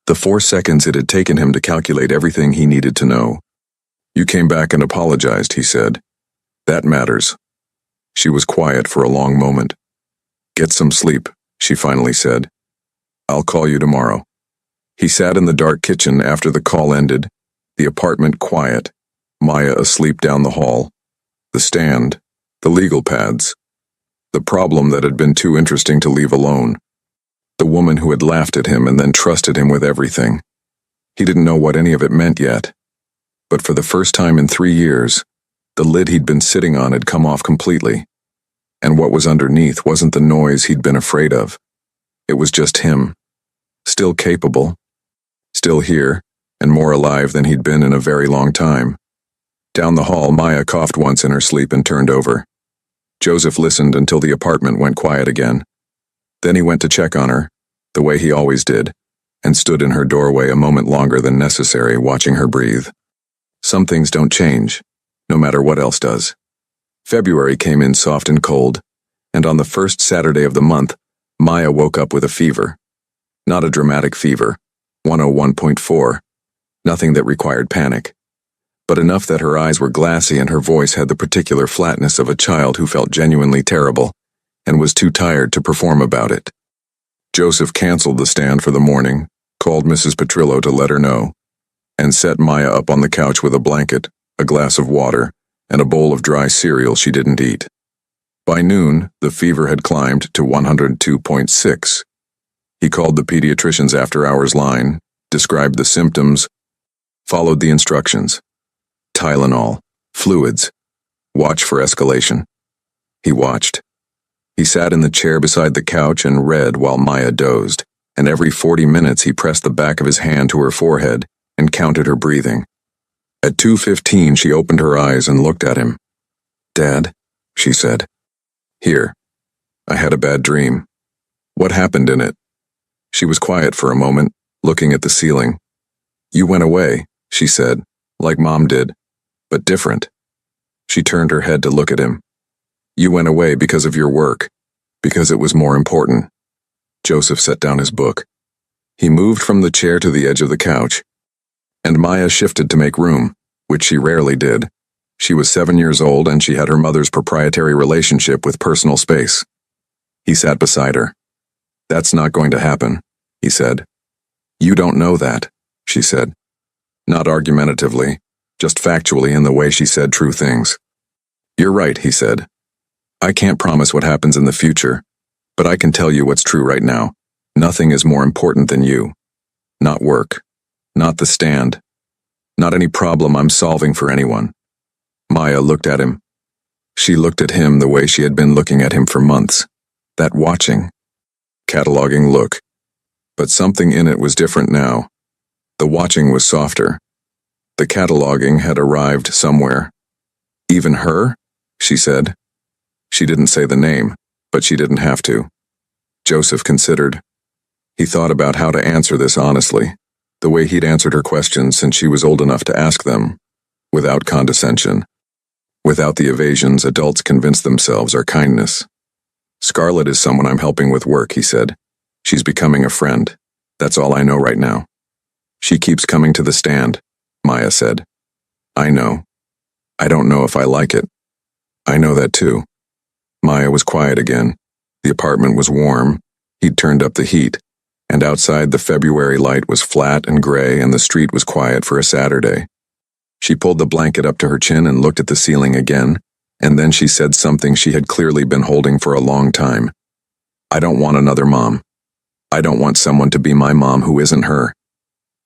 A: the 4 seconds it had taken him to calculate everything he needed to know. "You came back and apologized," he said. "That matters." She was quiet for a long moment. "Get some sleep," she finally said. "I'll call you tomorrow." He sat in the dark kitchen after the call ended, the apartment quiet, Maya asleep down the hall, the stand, the legal pads, the problem that had been too interesting to leave alone, the woman who had laughed at him and then trusted him with everything. He didn't know what any of it meant yet, but for the first time in 3 years, the lid he'd been sitting on had come off completely, and what was underneath wasn't the noise he'd been afraid of. It was just him, still capable, still here, and more alive than he'd been in a very long time. Down the hall, Maya coughed once in her sleep and turned over. Joseph listened until the apartment went quiet again. Then he went to check on her, the way he always did, and stood in her doorway a moment longer than necessary, watching her breathe. Some things don't change, no matter what else does. February came in soft and cold, and on the first Saturday of the month, Maya woke up with a fever. Not a dramatic fever, 101.4, nothing that required panic, but enough that her eyes were glassy and her voice had the particular flatness of a child who felt genuinely terrible and was too tired to perform about it. Joseph canceled the stand for the morning, called Mrs. Petrillo to let her know, and set Maya up on the couch with a blanket, a glass of water, and a bowl of dry cereal she didn't eat. By noon, the fever had climbed to 102.6. He called the pediatrician's after-hours line, described the symptoms, followed the instructions. Tylenol, fluids, watch for escalation. He watched. He sat in the chair beside the couch and read while Maya dozed, and every 40 minutes he pressed the back of his hand to her forehead and counted her breathing. At 2:15 she opened her eyes and looked at him. "Dad," she said. "Here. I had a bad dream." "What happened in it?" She was quiet for a moment, looking at the ceiling. "You went away," she said, "like Mom did, but different." She turned her head to look at him. "You went away because of your work, because it was more important." Joseph set down his book. He moved from the chair to the edge of the couch, and Maya shifted to make room, which she rarely did. She was 7 years old and she had her mother's proprietary relationship with personal space. He sat beside her. "That's not going to happen," he said. "You don't know that," she said. Not argumentatively, just factually in the way she said true things. "You're right," he said. "I can't promise what happens in the future, but I can tell you what's true right now. Nothing is more important than you. Not work. Not the stand. Not any problem I'm solving for anyone." Maya looked at him. She looked at him the way she had been looking at him for months. That watching, cataloging look. But something in it was different now. The watching was softer. The cataloging had arrived somewhere. "Even her?" she said. She didn't say the name, but she didn't have to. Joseph considered. He thought about how to answer this honestly, the way he'd answered her questions since she was old enough to ask them, without condescension, without the evasions adults convince themselves are kindness. "Scarlett is someone I'm helping with work," he said. "She's becoming a friend. That's all I know right now." "She keeps coming to the stand," Maya said. "I know. I don't know if I like it." "I know that too." Maya was quiet again. The apartment was warm. He'd turned up the heat, and outside the February light was flat and gray and the street was quiet for a Saturday. She pulled the blanket up to her chin and looked at the ceiling again, and then she said something she had clearly been holding for a long time. "I don't want another mom. I don't want someone to be my mom who isn't her."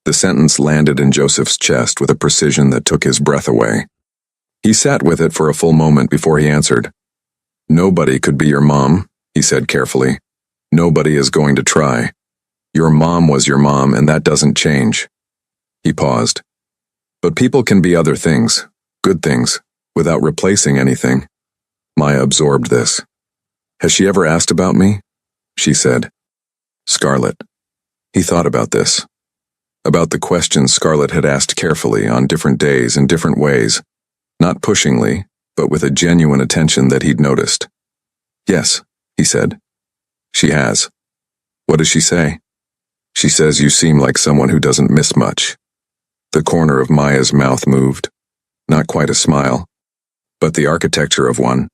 A: The sentence landed in Joseph's chest with a precision that took his breath away. He sat with it for a full moment before he answered. "Nobody could be your mom," he said carefully. "Nobody is going to try. Your mom was your mom, and that doesn't change." He paused. "But people can be other things, good things, without replacing anything." Maya absorbed this. "Has she ever asked about me?" she said. Scarlett. He thought about this. About the questions Scarlett had asked carefully on different days in different ways. not pushingly, but with a genuine attention that he'd noticed. "Yes," he said. "She has." "What does she say?" "She says you seem like someone who doesn't miss much." The corner of Maya's mouth moved. Not quite a smile, but the architecture of one.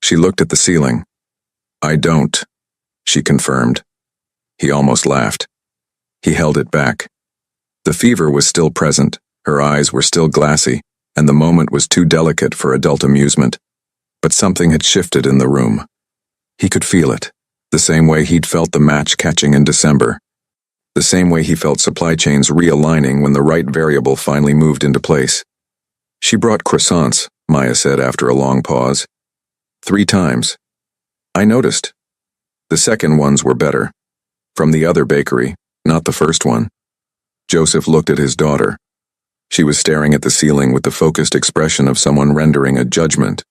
A: She looked at the ceiling. "I don't," she confirmed. He almost laughed. He held it back. The fever was still present, her eyes were still glassy, and the moment was too delicate for adult amusement. But something had shifted in the room. He could feel it, the same way he'd felt the match catching in December. The same way he felt supply chains realigning when the right variable finally moved into place. "She brought croissants," Maya said after a long pause. "3 times. I noticed. The second ones were better. From the other bakery, not the first one." Joseph looked at his daughter. She was staring at the ceiling with the focused expression of someone rendering a judgment.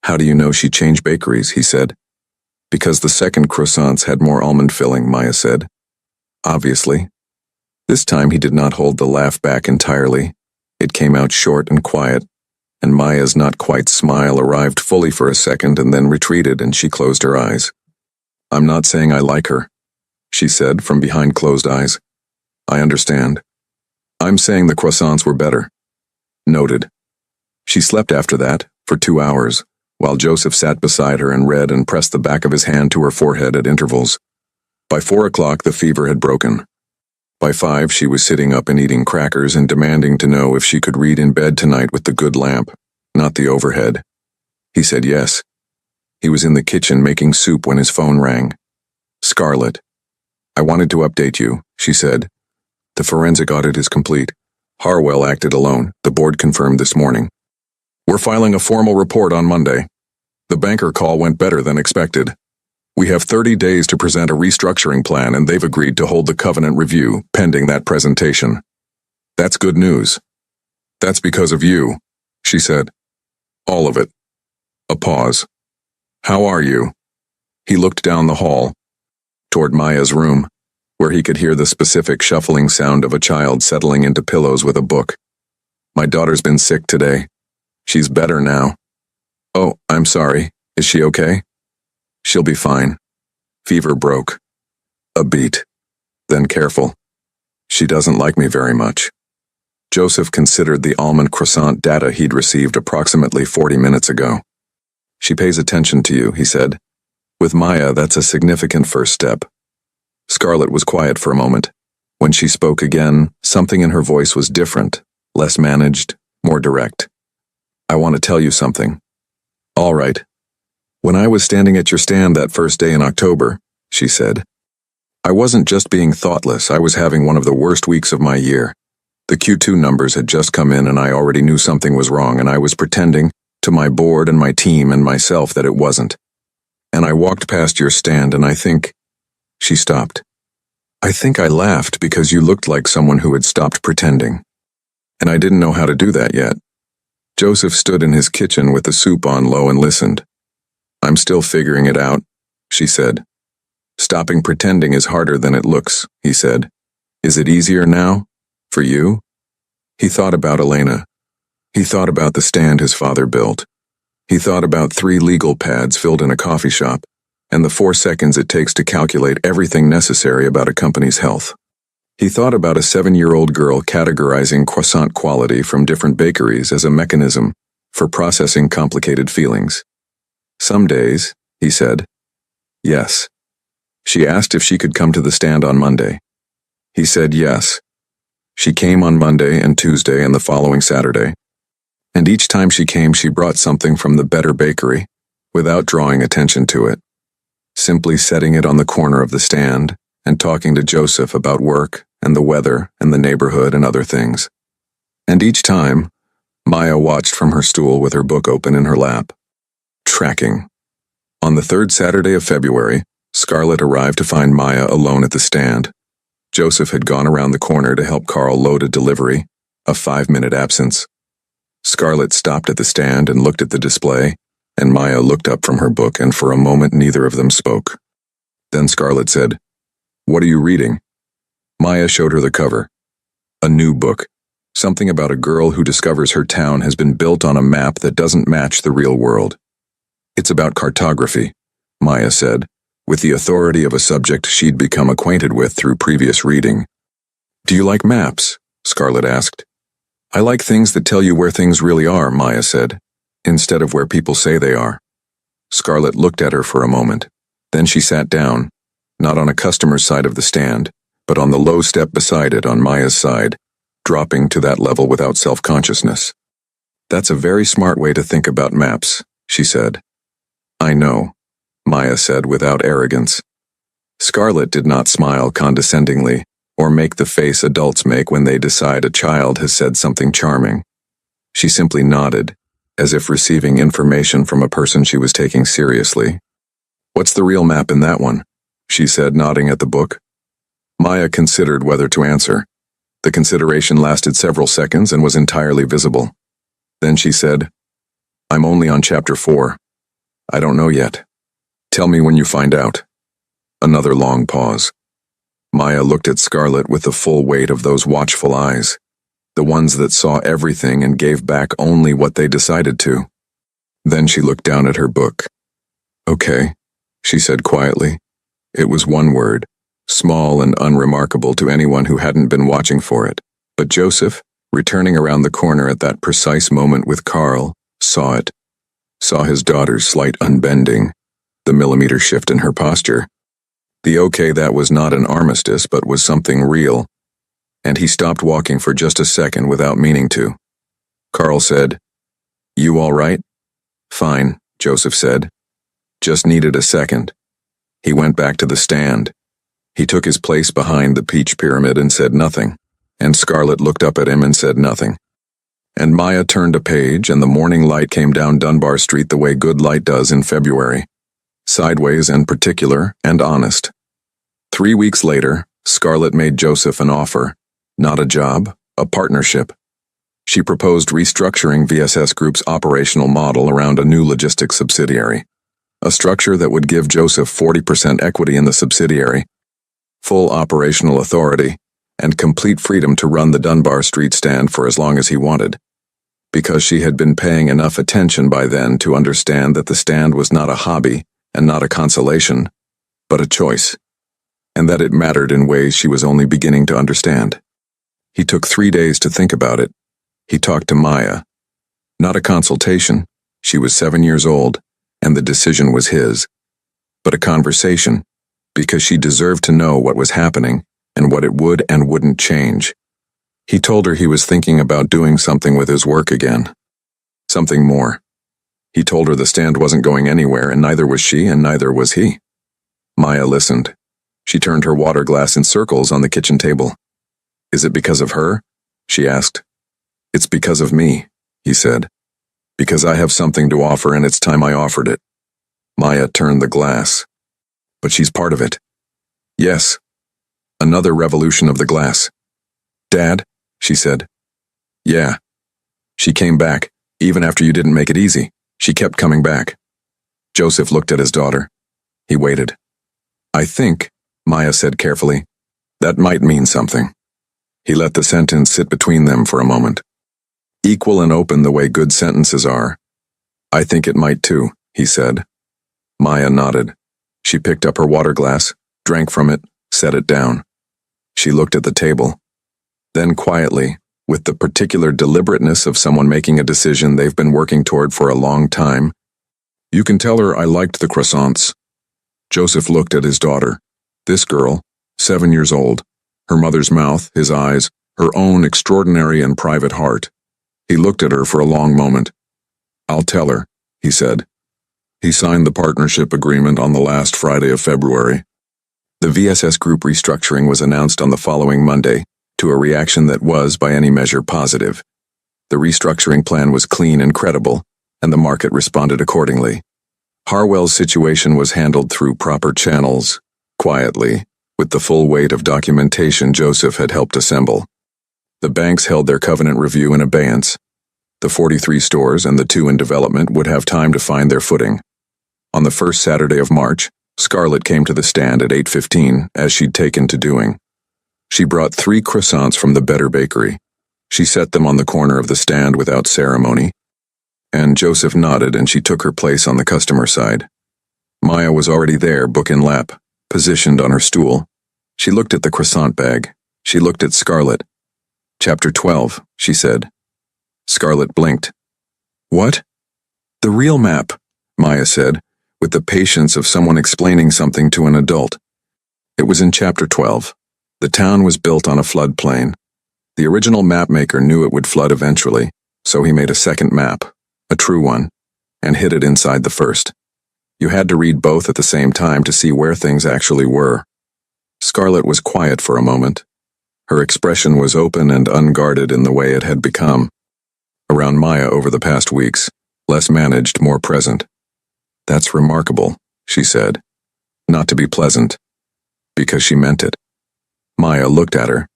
A: "How do you know she changed bakeries?" he said. "Because the second croissants had more almond filling," Maya said. "Obviously." This time he did not hold the laugh back entirely. It came out short and quiet, and Maya's not quite smile arrived fully for a second and then retreated, and she closed her eyes. "I'm not saying I like her," she said from behind closed eyes. "I understand. I'm saying the croissants were better." Noted. She slept after that, for 2 hours, while Joseph sat beside her and read and pressed the back of his hand to her forehead at intervals. By 4 o'clock the fever had broken. By 5 she was sitting up and eating crackers and demanding to know if she could read in bed tonight with the good lamp, not the overhead. He said yes. He was in the kitchen making soup when his phone rang. "Scarlett, I wanted to update you," she said. "The forensic audit is complete. Harwell acted alone, the board confirmed this morning. We're filing a formal report on Monday. The banker call went better than expected. We have 30 days to present a restructuring plan, and they've agreed to hold the covenant review pending that presentation. That's good news. That's because of you," she said. "All of it." A pause. "How are you?" He looked down the hall, toward Maya's room, where he could hear the specific shuffling sound of a child settling into pillows with a book. "My daughter's been sick today. She's better now." "Oh, I'm sorry. Is she okay?" "She'll be fine." Fever broke. A beat. Then careful. "She doesn't like me very much." Joseph considered the almond croissant data he'd received approximately 40 minutes ago. "She pays attention to you," he said. "With Maya, that's a significant first step." Scarlett was quiet for a moment. When she spoke again, something in her voice was different, less managed, more direct. "I want to tell you something." "All right." "When I was standing at your stand that first day in October," she said, "I wasn't just being thoughtless, I was having one of the worst weeks of my year. The Q2 numbers had just come in and I already knew something was wrong, and I was pretending, to my board and my team and myself, that it wasn't. And I walked past your stand and I think—" She stopped. "I think I laughed because you looked like someone who had stopped pretending. And I didn't know how to do that yet." Joseph stood in his kitchen with the soup on low and listened. "I'm still figuring it out," she said. "Stopping pretending is harder than it looks," he said. "Is it easier now? For you?" He thought about Elena. He thought about the stand his father built. He thought about 3 legal pads filled in a coffee shop, and the 4 seconds it takes to calculate everything necessary about a company's health. He thought about a 7-year-old girl categorizing croissant quality from different bakeries as a mechanism for processing complicated feelings. "Some days," he said. "Yes." She asked if she could come to the stand on Monday. He said yes. She came on Monday and Tuesday and the following Saturday. And each time she came, she brought something from the better bakery, without drawing attention to it. Simply setting it on the corner of the stand and talking to Joseph about work and the weather and the neighborhood and other things. And each time, Maya watched from her stool with her book open in her lap. Tracking. On the 3rd Saturday of February, Scarlett arrived to find Maya alone at the stand. Joseph had gone around the corner to help Carl load a delivery, a 5-minute absence. Scarlett stopped at the stand and looked at the display, and Maya looked up from her book, and for a moment neither of them spoke. Then Scarlett said, "What are you reading?" Maya showed her the cover. A new book. Something about a girl who discovers her town has been built on a map that doesn't match the real world. It's about cartography, Maya said, with the authority of a subject she'd become acquainted with through previous reading. Do you like maps? Scarlett asked. I like things that tell you where things really are, Maya said, instead of where people say they are. Scarlett looked at her for a moment. Then she sat down, not on a customer's side of the stand, but on the low step beside it on Maya's side, dropping to that level without self-consciousness. That's a very smart way to think about maps, she said. I know, Maya said without arrogance. Scarlett did not smile condescendingly or make the face adults make when they decide a child has said something charming. She simply nodded, as if receiving information from a person she was taking seriously. What's the real map in that one? She said, nodding at the book. Maya considered whether to answer. The consideration lasted several seconds and was entirely visible. Then she said, I'm only on chapter 4. I don't know yet. Tell me when you find out. Another long pause. Maya looked at Scarlett with the full weight of those watchful eyes, the ones that saw everything and gave back only what they decided to. Then she looked down at her book. Okay, she said quietly. It was one word, small and unremarkable to anyone who hadn't been watching for it. But Joseph, returning around the corner at that precise moment with Carl, saw it. Saw his daughter's slight unbending, the millimeter shift in her posture. The okay that was not an armistice but was something real. And he stopped walking for just a second without meaning to. Carl said, You all right? Fine, Joseph said. Just needed a second. He went back to the stand. He took his place behind the peach pyramid and said nothing, and Scarlett looked up at him and said nothing. And Maya turned a page and the morning light came down Dunbar Street the way good light does in February. Sideways and particular and honest. 3 weeks later, Scarlett made Joseph an offer. Not a job, a partnership. She proposed restructuring VSS Group's operational model around a new logistics subsidiary. A structure that would give Joseph 40% equity in the subsidiary, full operational authority, and complete freedom to run the Dunbar Street stand for as long as he wanted. Because she had been paying enough attention by then to understand that the stand was not a hobby and not a consolation, but a choice, and that it mattered in ways she was only beginning to understand. He took 3 days to think about it. He talked to Maya. Not a consultation. She was 7 years old, and the decision was his. But a conversation, because she deserved to know what was happening and what it would and wouldn't change. He told her he was thinking about doing something with his work again. Something more. He told her the stand wasn't going anywhere, and neither was she, and neither was he. Maya listened. She turned her water glass in circles on the kitchen table. Is it because of her? She asked. It's because of me, he said. Because I have something to offer and it's time I offered it. Maya turned the glass. But she's part of it. Yes. Another revolution of the glass. Dad, she said. Yeah. She came back, even after you didn't make it easy. She kept coming back. Joseph looked at his daughter. He waited. I think, Maya said carefully, that might mean something. He let the sentence sit between them for a moment. Equal and open the way good sentences are. I think it might too, he said. Maya nodded. She picked up her water glass, drank from it, set it down. She looked at the table. Then quietly, with the particular deliberateness of someone making a decision they've been working toward for a long time, You can tell her I liked the croissants. Joseph looked at his daughter. This girl, 7 years old, her mother's mouth, his eyes, her own extraordinary and private heart. He looked at her for a long moment. I'll tell her, he said. He signed the partnership agreement on the last Friday of February. The VSS Group restructuring was announced on the following Monday, to a reaction that was, by any measure, positive. The restructuring plan was clean and credible, and the market responded accordingly. Harwell's situation was handled through proper channels, quietly, with the full weight of documentation Joseph had helped assemble. The banks held their covenant review in abeyance. The 43 stores and the 2 in development would have time to find their footing. On the first Saturday of March, Scarlett came to the stand at 8:15, as she'd taken to doing. She brought 3 croissants from the Better Bakery. She set them on the corner of the stand without ceremony, and Joseph nodded and she took her place on the customer side. Maya was already there, book in lap, positioned on her stool. She looked at the croissant bag. She looked at Scarlett. "Chapter 12, she said. Scarlett blinked. "What?" "The real map," Maya said, with the patience of someone explaining something to an adult. It was in Chapter 12. The town was built on a floodplain. The original mapmaker knew it would flood eventually, so he made a second map, a true one, and hid it inside the first. You had to read both at the same time to see where things actually were. Scarlett was quiet for a moment. Her expression was open and unguarded in the way it had become. Around Maya over the past weeks, less managed, more present. "That's remarkable," she said. Not to be pleasant, because she meant it. Maya looked at her.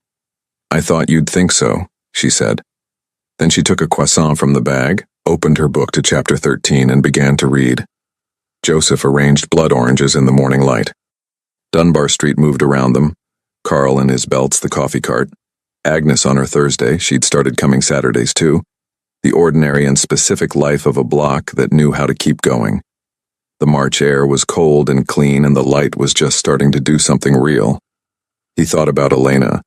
A: "I thought you'd think so," she said. Then she took a croissant from the bag, opened her book to chapter 13 and began to read. Joseph arranged blood oranges in the morning light. Dunbar Street moved around them. Carl in his belts, the coffee cart. Agnes on her Thursday, she'd started coming Saturdays too. The ordinary and specific life of a block that knew how to keep going. The March air was cold and clean and the light was just starting to do something real. He thought about Elena.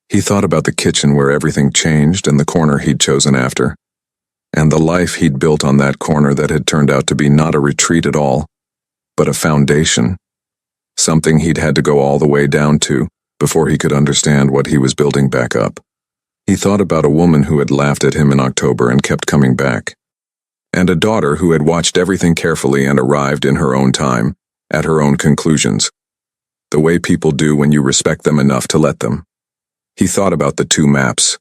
A: He thought about the kitchen where everything changed and the corner he'd chosen after. And the life he'd built on that corner that had turned out to be not a retreat at all, but a foundation. Something he'd had to go all the way down to before he could understand what he was building back up. He thought about a woman who had laughed at him in October and kept coming back. And a daughter who had watched everything carefully and arrived in her own time, at her own conclusions. The way people do when you respect them enough to let them. He thought about the two maps,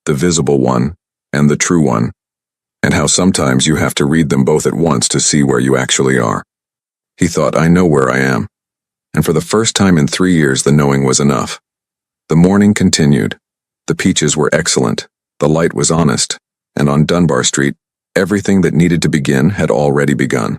A: the visible one and the true one, and how sometimes you have to read them both at once to see where you actually are. He thought, "I know where I am." And for the first time in 3 years, the knowing was enough. The morning continued. The peaches were excellent, the light was honest, and on Dunbar Street, everything that needed to begin had already begun.